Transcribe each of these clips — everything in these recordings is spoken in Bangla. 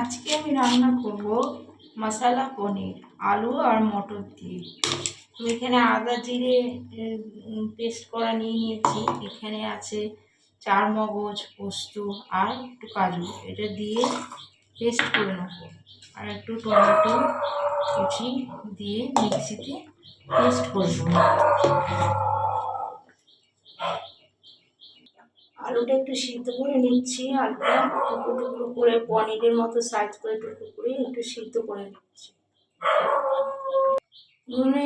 আজকে আমি রান্না করব মশলা পনির আলু আর মটর দিয়ে। তো এখানে আদা জিরে পেস্ট করা নিয়ে নিয়েছি। এখানে আছে চার মগজ, পোস্ত আর একটু কাজু, এটা দিয়ে পেস্ট করে নেব। আর একটু টমেটো কুচি দিয়ে মিক্সিতে পেস্ট করে নেব। আলুটা একটু সিদ্ধ করে নিচ্ছি। আলুটা টুকরো টুকরো করে পনিরের মতো সাইজ করে টুকরো করে একটু সিদ্ধ করে নিচ্ছি। নুনে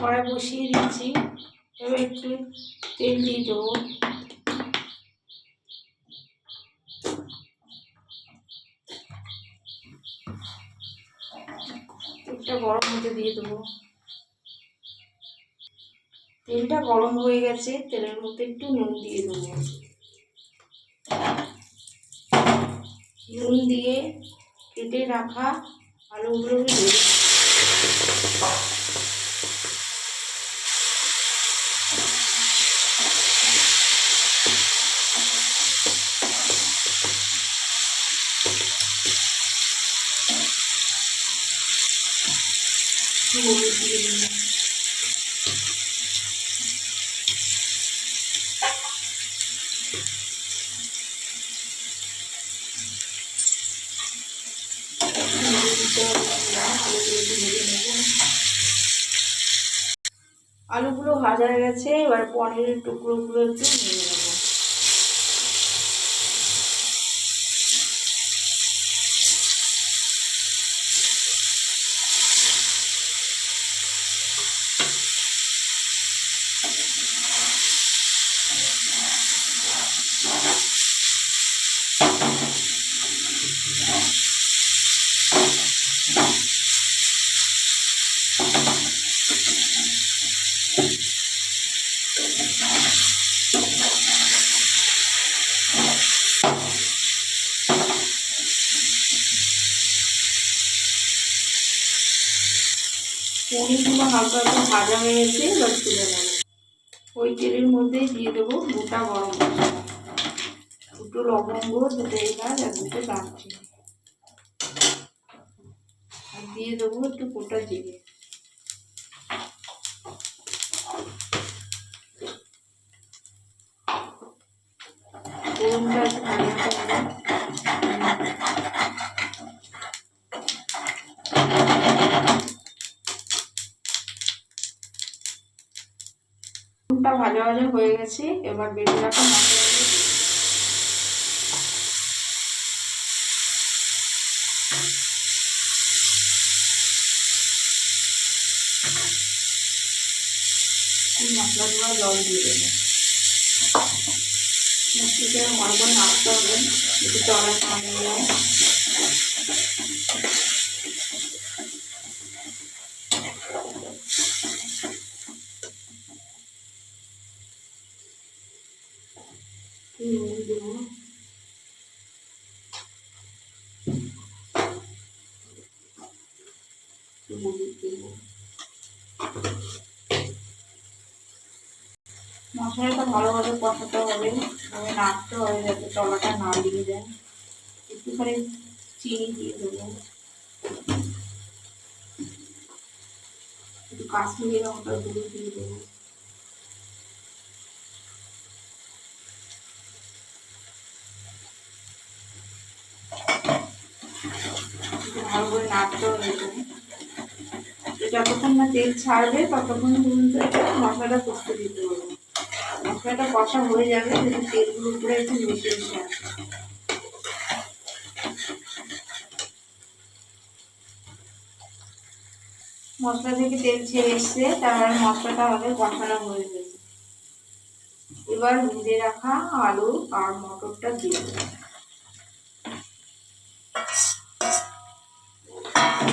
কড়াই বসিয়ে দিচ্ছি। এবার একটু তেল দিয়ে দেবো। তেলটা গরম হতে দিয়ে দেবো। তেলটা গরম হয়ে গেছে, তেলের মধ্যে একটু নুন দিয়ে দেবো। নুন দিয়ে কেটে রাখা আলুগুলোকে দিয়ে হলুদ দিয়ে দেবো। আলুগুলো ভাজা হয়ে গেছে, এবার পনিরের টুকরোগুলো একটু নিয়ে নেব। পনিরগুলো হালকা হালকা ভাজা হয়ে গেছে, এবার তুলে নেব। ওই তেলের মধ্যেই দিয়ে দেবো গোটা গরম মশলা, দুটো লবঙ্গ, দুটো এলাচ আর দুটো দারচিনি, আর দিয়ে দেবো একটু গোটা জিরে। ফোড়নটা একটু ভালো করে ভাজা ভাজা হয়ে গেছে। এবার বেটে রাখা মশলাগুলো মশলাগুলো জল দিয়ে দেবো। মশলাটা ভালো করে নাড়তে হবে, একটু তলা টানে যায়। নুন দেবো, হলুদ দেবো। মশলাটা ভালোভাবে কষাতে হবে, তবে নাড়তে হবে যাতে তলাটা না লেগে যায়। একটুখানি চিনি দিয়ে দেবো, একটু কাশ্মীরি লঙ্কার গুঁড়ো দিয়ে দেবো। ভালো করে নাড়তে হবে। যতক্ষণ না তেল ছাড়বে ততক্ষণ পর্যন্ত মশলাটা কষতে দিতে হবে। মশলাটা কষা হয়ে যাবে যদি তেলগুলো উপরে একটু মিশে এসে আসে। মশলা থেকে তেল ছেড়ে এসছে, তারপরে মশলাটা আমাদের কষানো হয়ে গেছে। এবার ভেজে রাখা আলু আর মটরটা দিয়ে দেবো।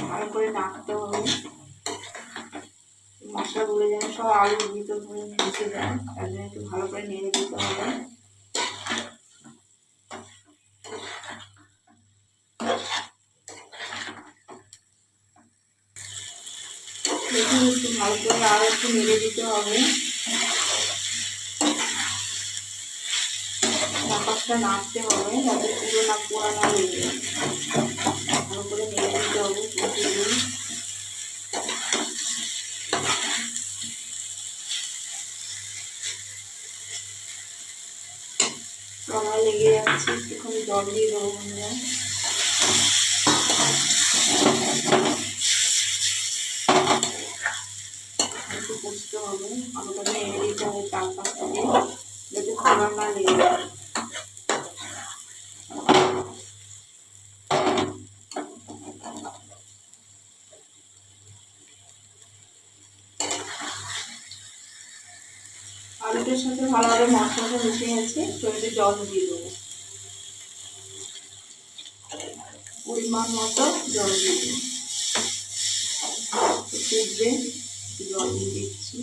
ভালো করে নাড়তে হবে, মশলাগুলো যেন সব আলুর ভিতর করে মিশে যায়, তার জন্য একটু ভালো করে নেড়ে দিতে হবে। দেখুন একটু ভালো করে আরো একটু নেড়ে দিতে হবে। চাপাটা নাড়তে হবে যাতে পুরো না পোড়া না হয়ে যায়। দিচ্ছি, একটুখানি জল দিয়ে দেবো বন্ধুরা। একটু কষতে হবে, আলুটা নেড়ে দিতে হবে চারপাশ থেকে, যাতে ফোড়ন না লেগে যায়। আলুটার সাথে ভালোভাবে মশলাটা মিশে গেছে, তো একটু জল দিয়ে দেবো, পরিমাণ মতো জল দিয়ে দেবো, ফুটবে, জল দিয়ে দিচ্ছি।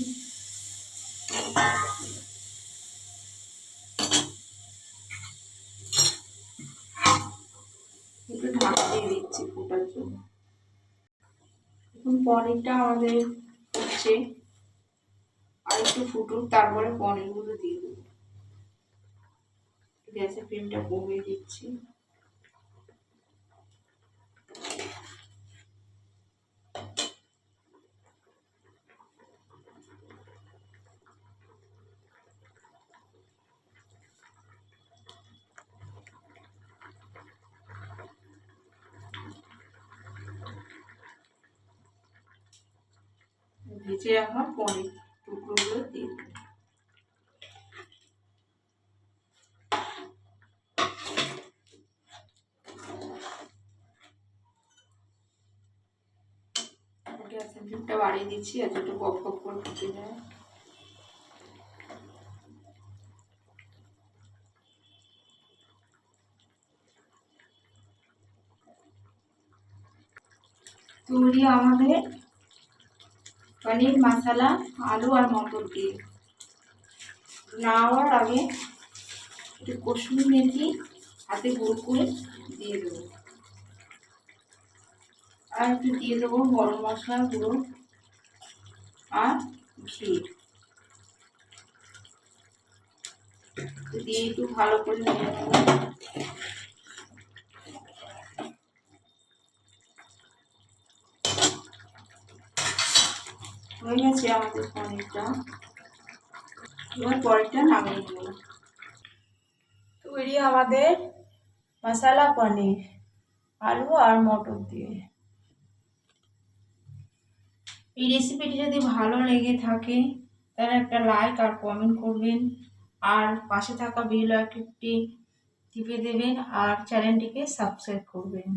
একটু ঢাকা দিয়ে দিচ্ছি ফোটার জন্য। এখন পনিরটা আমাদের হচ্ছে, আর একটু ফুটুক, তারপরে পনিরগুলো দিয়ে দেবো। গ্যাসের ফ্লেমটা কমিয়ে দিচ্ছি। ভেজে রাখা পনির টুকরোগুলো দিয়ে দেবো। গ্যাসের ফ্লেমটা বাড়িয়ে দিচ্ছি, আর একটু বক বক করে ফুটে যায়। তৈরি আমাদের পনির মশলা আলু আর মটর দিয়ে। নামাবার আগে একটু কসুরি মেথি হাতে গুঁড়ো করে দিয়ে দেবো, আর একটু দিয়ে দেবো গরম মশলা গুঁড়ো আর ঘি দিয়ে একটু ভালো করে নেড়ে নেবো। হয়ে গেছে আমাদের পনিরটা, এবার পনিরটা নামিয়ে নেব। তৈরি আমাদের মশলা পনির আলু আর মটর দিয়ে। এই রেসিপিটি যদি ভালো লেগে থাকে তাহলে একটা লাইক আর কমেন্ট করবেন, আর পাশে থাকা বেল আইকনটি টিপে দেবেন, আর চ্যানেলটিকে সাবস্ক্রাইব করবেন।